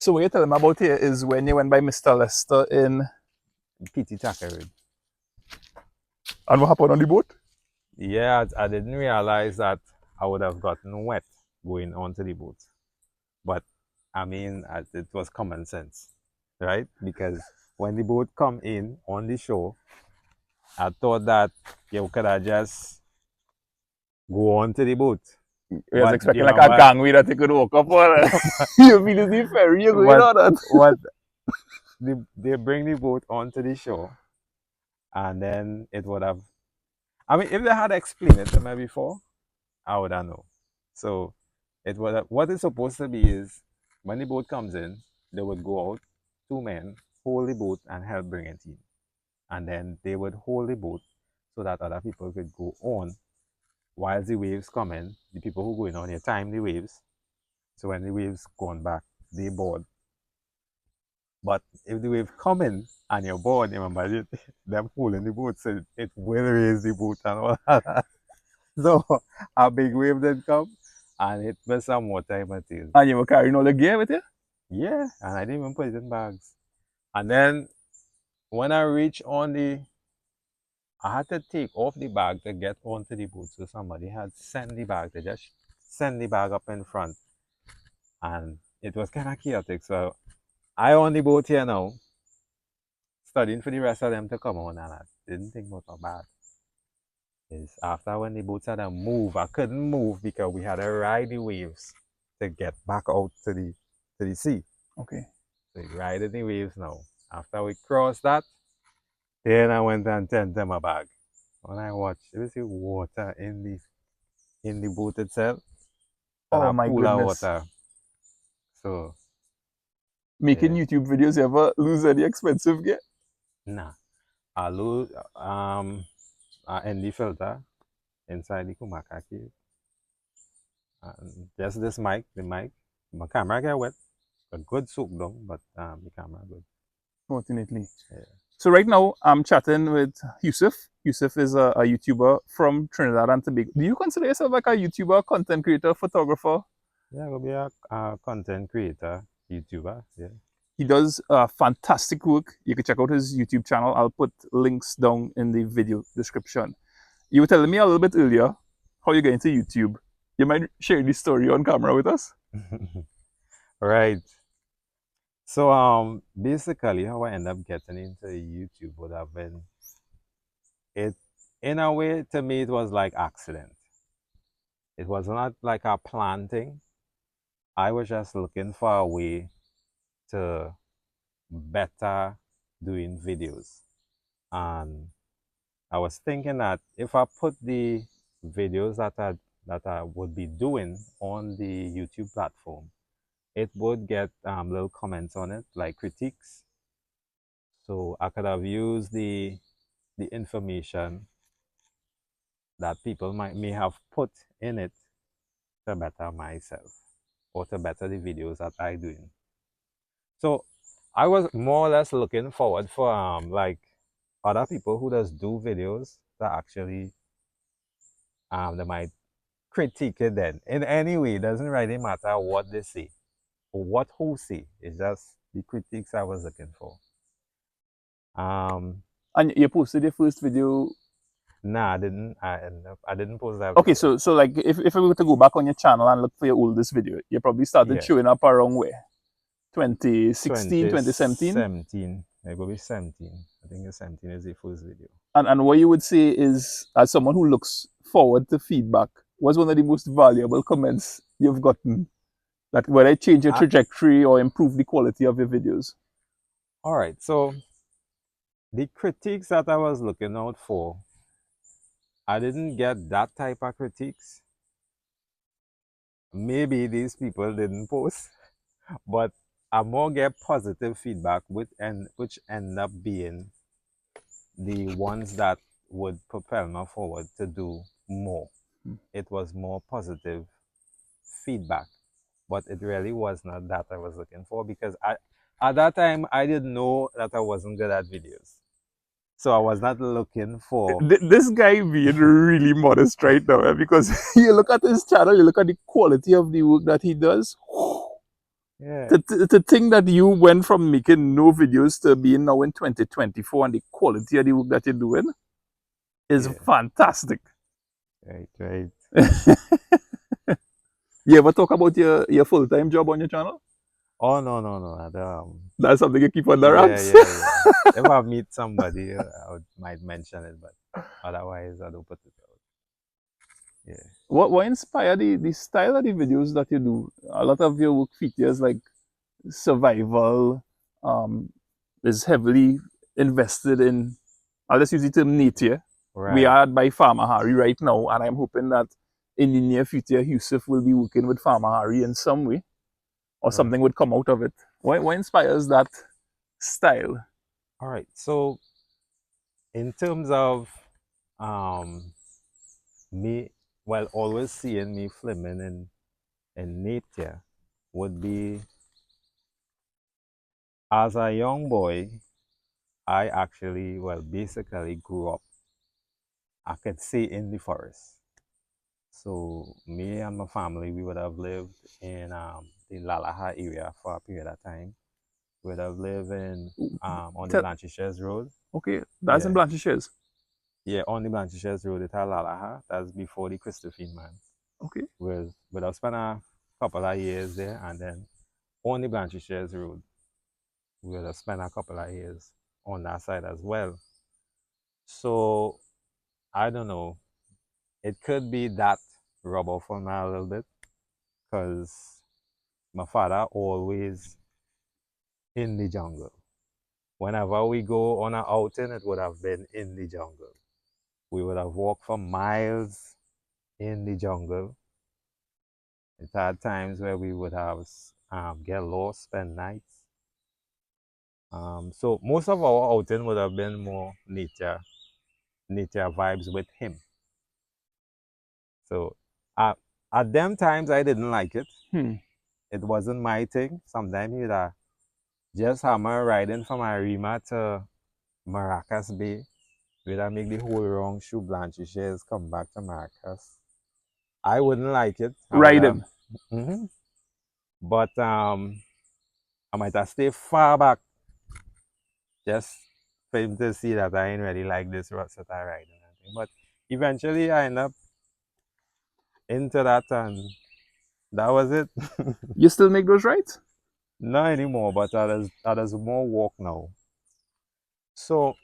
So what you're telling me about here is when you went by Mr. Lester in PT Takerid. And what happened on the boat? Yeah, I didn't realize that I would have gotten wet going onto the boat. But I mean, it was common sense, right? Because when the boat come in on the shore, I thought that you could have just go on to the boat. You was But expecting you like a remember, gangway that you could walk up on. You feel it's the ferry, you're going on that. what they bring the boat onto the shore, and then it would have. I mean, if they had explained it to me before, I would have known. So it would have, what it's supposed to be is when the boat comes in, they would go out, two men, hold the boat and help bring it in. And then they would hold the boat so that other people could go on while the waves come in. The people who going on here time the waves. So when the waves gone back, they board. But if the wave come in and you're bored, remember them holding the boat, so it will raise the boat and all that. So a big wave did come and it was some water in my tail. And you were carrying all the gear with you? Yeah, and I didn't even put it in bags. And then when I reached on I had to take off the bag to get onto the boat. So somebody had sent the bag, they just send the bag up in front. And it was kind of chaotic. So I on the boat here now, studying for the rest of them to come on, and I didn't think about how bad. Is after when the boats had to move, I couldn't move because we had to ride the waves to get back out to the sea. Okay. So we riding the waves now. After we crossed that, then I went and turned my bag. When I watched, you see water in the boat itself. And Oh a my pool of goodness. water. So Making yeah. YouTube videos, you ever lose any expensive gear? Nah. I lose ND filter inside the Kumaka cave. And just this mic, the mic. My camera get wet. A good soak down, but the camera good. Fortunately. Yeah. So right now I'm chatting with Yusuf. Yusuf is a YouTuber from Trinidad and Tobago. Do you consider yourself like a YouTuber, content creator, photographer? Yeah, will be a content creator, YouTuber. Yeah. He does fantastic work. You can check out his YouTube channel. I'll put links down in the video description. You were telling me a little bit earlier how you get into YouTube. You might share this story on camera with us? Right. So basically how I end up getting into YouTube would have been it in a way to me it was like accident. It was not like a planned thing. I was just looking for a way to better doing videos. And I was thinking that if I put the videos that I would be doing on the YouTube platform, it would get little comments on it, like critiques. So I could have used the information that people may have put in it to better myself or to better the videos that I doing. So I was more or less looking forward for like other people who just do videos that actually they might critique it then. In any way, it doesn't really matter what they say or what who say. It's just the critiques I was looking for. And you posted your first video. Nah, I didn't. I didn't post that Okay, video. so like if we were to go back on your channel and look for your oldest video, you probably started Yeah. showing up around where? 2016, 2017? 2017. It will be 17. I think it's 17 is the first video. And what you would say is, as someone who looks forward to feedback, what's one of the most valuable comments you've gotten that whether it change your trajectory or improve the quality of your videos? All right, so the critiques that I was looking out for, I didn't get that type of critiques. Maybe these people didn't post, but I more get positive feedback which end up being the ones that would propel me forward to do more. It was more positive feedback, but it really was not that I was looking for because at that time I didn't know that I wasn't good at videos. So I was not looking for... This guy being really modest right now, because you look at his channel, you look at the quality of the work that he does. Yeah, To think that you went from making no videos to being now in 2024 and the quality of the work that you're doing is yeah, fantastic. right, right. You ever talk about your full-time job on your channel? Oh no, no, no. That's something you keep on the Yeah, rocks. yeah, yeah. If I meet somebody, might mention it, but otherwise, I don't put it out. Yeah. What inspired the style of the videos that you do? A lot of your work features like survival, um, is heavily invested in, I'll just use the term nature. We Right. are by Farmer Harry right now, and I'm hoping that in the near future, Yusuf will be working with Farmer Harry in some way, or Right. something would come out of it. What inspires that style? All right. So in terms of um me, well, always seeing me filming in nature would be as a young boy. I actually, well, basically grew up, I could say, in the forest. So me and my family, we would have lived in the Lalaha area for a period of time. We would have lived in on the Tell, Blanchishes Road. okay, that's in Yeah, Blanchishes. yeah, on the Blanchishes Road at Lalaha. That's before the Christophine man. Okay, Would have spent a couple of years there, and then on the Blanchishes Road, we would have spent a couple of years on that side as well. So I don't know. It could be that rubber for me a little bit because my father always in the jungle. Whenever we go on an outing, it would have been in the jungle. We would have walked for miles in the jungle. It had times where we would have get lost, spend nights. So most of our outing would have been more nature vibes with him. So at them times I didn't like it. hmm. It wasn't my thing. Sometimes you'd just hammer riding from Arima to Maracas Bay. We'd make the whole wrong shoe blanchishes come back to Maracas. I wouldn't like it. I would have, Riding. mhm. But I might have stayed far back just for him to see that I ain't really like this route that I ride and everything. But eventually I end up into that and that was it. You still make those rides? Not anymore, but that is more walk now. So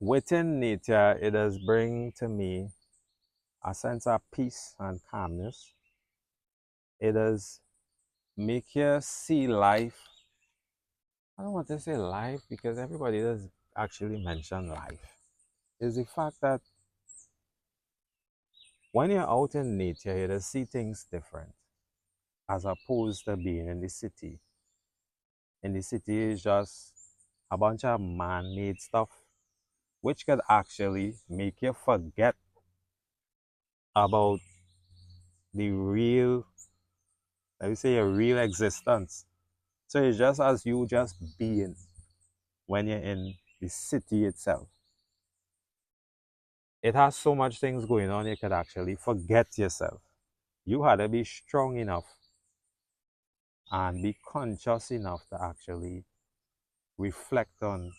within nature, it does bring to me a sense of peace and calmness. It does make you see life. I don't want to say life because everybody does actually mention life. Is the fact that when you're out in nature, you just see things different as opposed to being in the city. In the city is just a bunch of man-made stuff, which could actually make you forget about the real, let me say, a real existence. So it's just as you just being when you're in the city itself. It has so much things going on, you could actually forget yourself. You had to be strong enough and be conscious enough to actually reflect on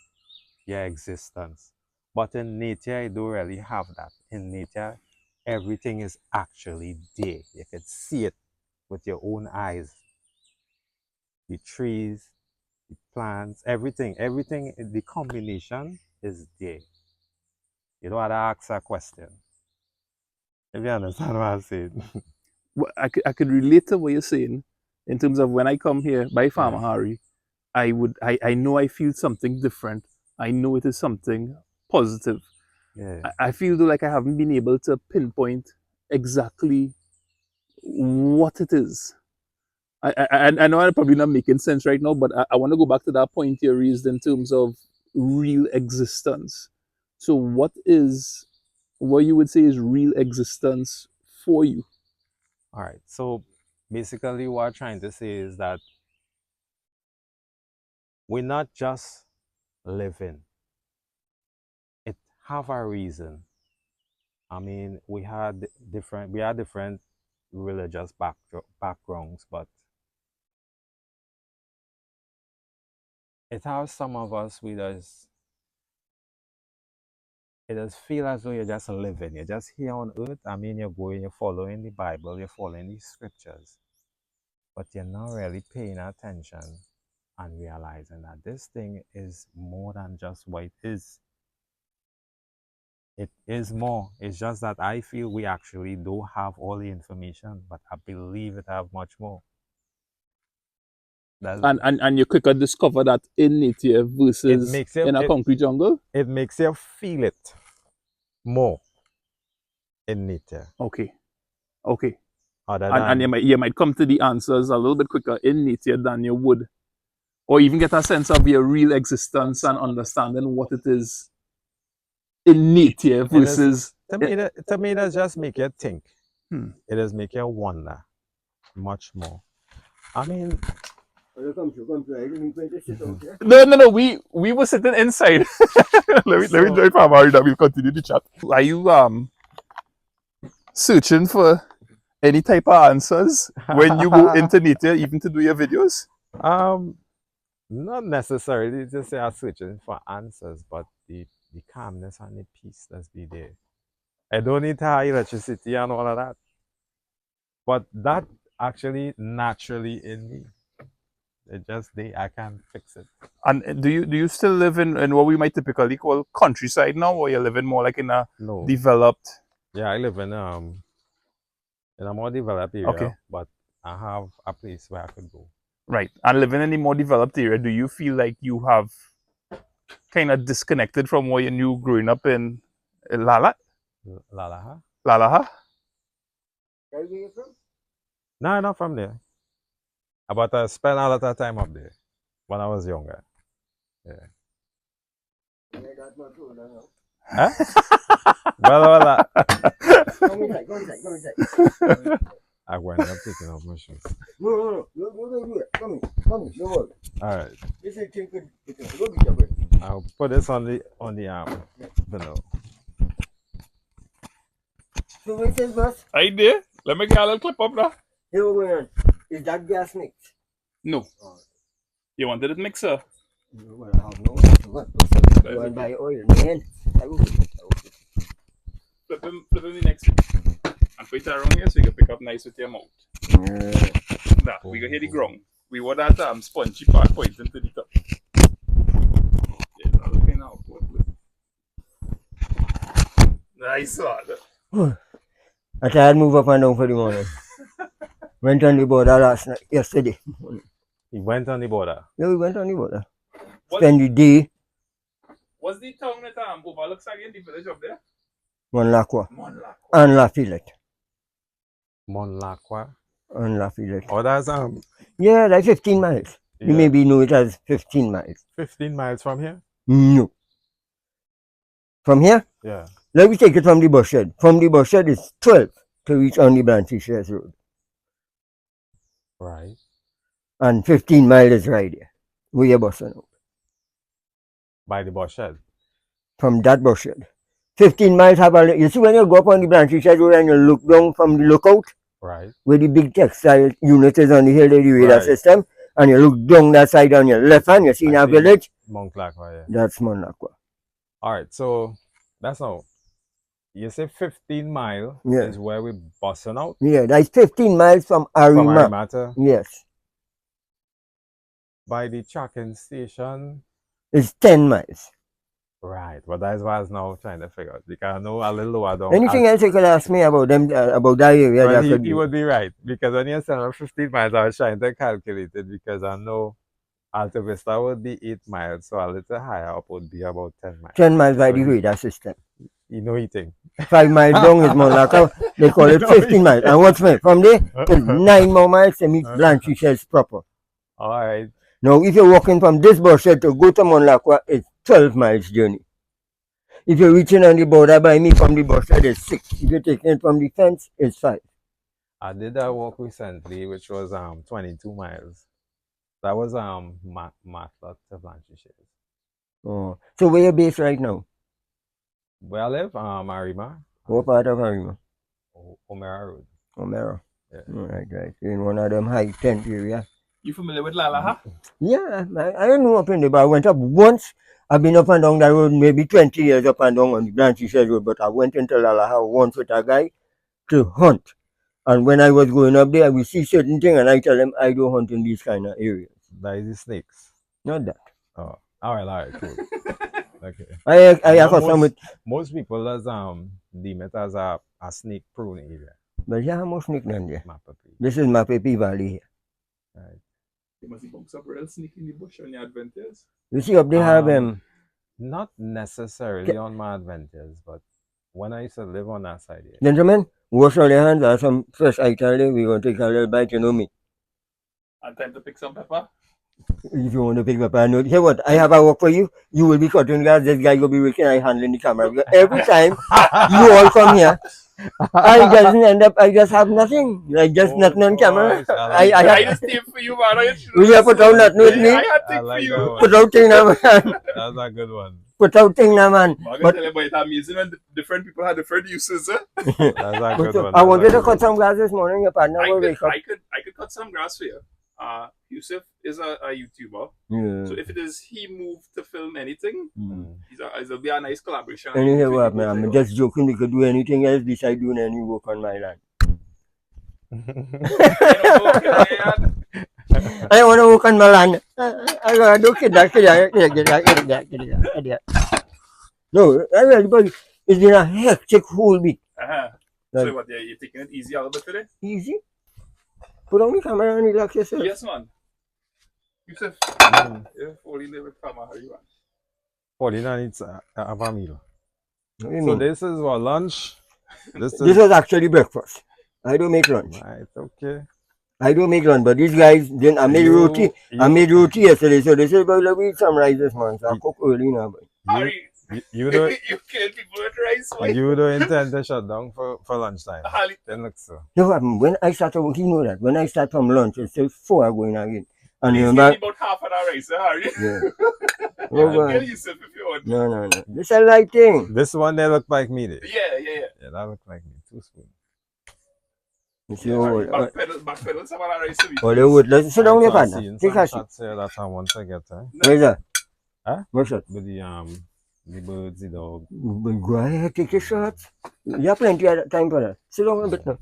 your existence. But in nature, you don't really have that. In nature, everything is actually there. You can see it with your own eyes. The trees, the plants, everything, the combination is there. You don't have to ask a question. If you understand what I'm saying. I could relate to what you're saying in terms of when I come here by Yeah, Farmer Harry, I know I feel something different. I know it is something positive. yeah, I feel though like I haven't been able to pinpoint exactly what it is. I know I'm probably not making sense right now, but I want to go back to that point you raised in terms of real existence. So what you would say is real existence for you? all right. So basically, what I'm trying to say is that we're not just living, it have a reason. I mean, we had different religious backgrounds, but it has some of us, it does feel as though you're just living. You're just here on earth. I mean, you're going, you're following the Bible, you're following the scriptures, but you're not really paying attention and realizing that this thing is more than just what it is. It is more. It's just that I feel we actually do have all the information, but I believe it have much more. And you quicker discover that in nature It versus makes you in a concrete jungle. it makes you feel it more in nature. Okay. Other And than you might come to the answers a little bit quicker in nature than you would, or even get a sense of your real existence and understanding what it is in nature it is versus. to me that just make you think. Hmm. It does make you wonder much more. I mean, No. We were sitting inside. let me join Famari that we'll continue the chat. Are you searching for any type of answers when you go into nature, even to do your videos? not necessarily just say I'm searching for answers, but the calmness and the peace that's be there. I don't need high electricity and all of that. But that actually naturally in me. It just I can't fix it. And do you still live in what we might typically call countryside now, or you're living more like in a No. developed? Yeah, I live in a more developed area, Okay. but I have a place where I could go. Right. And living in a more developed area, do you feel like you have kind of disconnected from what you knew growing up in Lalaha? Lalaha? Where you from? No, not from there. But I spent a lot of time up there when I was younger. Yeah. Yeah, that's not true, no. Huh? well, Come inside. I went up taking off my shoes. No. Come in. Don't worry. All right. This is thing could go get your way. I'll put this on the below. So when it says boss, I did. Let me get a little clip up now. here we go. Is that gas mixed? No. You wanted it mixer? No, well, I have no. What? Go and buy oil, man. I will. Flip him the next one. And put it around here so you can pick up nice with your mouth. Nah, we can hear the ground. We want that spongy part pointing to the top. Yeah, that's kind of awkward. Nice one. I tried to move up and down for the morning. Went on the border yesterday. He went on the border. Yeah, we went on the border. Spend the day. What's the town that overlooks again the village up there? Monlacqua. And Lafayette. Monlacqua. And Lafayette. Oh, that's Yeah, like 15 miles. yeah. You maybe know it as 15 miles. 15 miles from here? No. From here? Yeah. Let me take it from the bus shed. From the bus shed is 12 to reach on the Blanchard Shares Road. Right. And 15 miles is right there. Where your bus out. By the bus shed. From that bus shed. 15 miles have a, you see when you go up on the Blanchard Shares Road and you look down from the lookout? Right. Where the big textile unit is on the hill of the radar system, and you look down that side on your left hand, you see in our village? Monlacqua, yeah. That's Monlacqua. Alright, so that's now. You say 15 miles is where we're busting out? Yeah, that's 15 miles from Arima. Yes. By the Chequing station? It's 10 miles. Right, but that's what I was now trying to figure out. Because I know a little lower down. Anything else you could ask me about them, about that area? Well, that he would be right. Because when you said 15 miles, I was trying to calculate it because I know Alta Vista would be 8 miles, so a little higher up would be about 10 miles. 10 miles by the radar system. You know eating. 5 miles down is Monlacqua. They call it 15 miles. And what's me? From there, it's 9 more miles to meet Blanchard Shares proper. Alright. Now, if you're walking from this bus shed to go to Monlacqua, it's 12 miles journey. If you're reaching on the border by me from the bus shed, it's 6. If you're taking it from the fence, it's 5. I did a walk recently, which was 22 miles. That was Matlock to Blanchard Shares. Oh, so where you based right now? Where I live, Arima. What part of Arima? Omera Road. Omera. Yeah. Right. In one of them high tent area. You familiar with Lalaha? Yeah, I don't know up in there, but I went up once. I've been up and down that road maybe 20 years up and down on the Blanchard Road, but I went into Lalaha once with a guy to hunt. And when I was going up there, I would see certain things and I tell them I don't hunt in these kind of areas. That is the snakes. Not that. Oh, all right, cool. Okay. I have some with, Most people as deem it as a snake prone area. but yeah, how much snake down there? Mapapi. This is Mapapi Valley here. Right. You must be box up real sneaky in the bush on your adventures. You see up there have Not necessarily on my adventures, but when I used to live on that side here. gentlemen, wash all your hands, have some fresh item there. We're going to take a little bite, you know me. And time to pick some pepper. If you want to pick up a note, hear what? I have a work for you. You will be cutting grass. This guy will be working. I handling the camera. Because every time you all come here, I just end up. I just have nothing. Like just nothing on camera. I just came for you, man. Will you put out nothing with me? I had thing like for you. that one. Put out thing now, man. That's a good one. Put out thing now, man. But it's amazing when different people have different uses. That's a good one. I wanted to cut some grass this morning. Your partner will wake up. I could cut some grass for you. Yusuf is a YouTuber. Yeah. So if it is he moved to film anything, it'll be a nice collaboration. Anyway, what, man? I'm just joking. We could do anything else besides doing any work on my land. I want to work on my land. I got to do that. No, everybody, it's been a hectic whole week. So what, you're taking it easy a little bit today? Easy. Put on the camera and relax yourself. Yes, man. Yusuf, you're falling there with camera. How you want? Paulina needs a meal. What do you So mean? this is what, lunch? This was actually breakfast. I don't make lunch. right, okay. I don't make lunch, but these guys didn't. I made roti. I made roti yesterday, so they said, well, we'll eat some rice this month. So I cook early now. Harry, You don't you kill people with rice. Why? you don't intend to shut down for lunchtime. Harry, Then look so. You know what? When I start to work, you know that. When I start from lunch, it's still 4 going again. And please remember, give me about half of that rice, Harry. yeah. I'll Over. kill Yusuf if you want. No. This is a light thing. This one they look like me there. Yeah. Yeah, that look like me. 2 spoons. You see, oh, Backpedal some of that rice to me. they would. Let's sit down, your I'm partner. seeing Take some a seat. shots here that I want to get, Where's that? Huh? What's that? With the birds, the dog. Go ahead, take your shots. You have plenty of time for that. Sit down a bit now.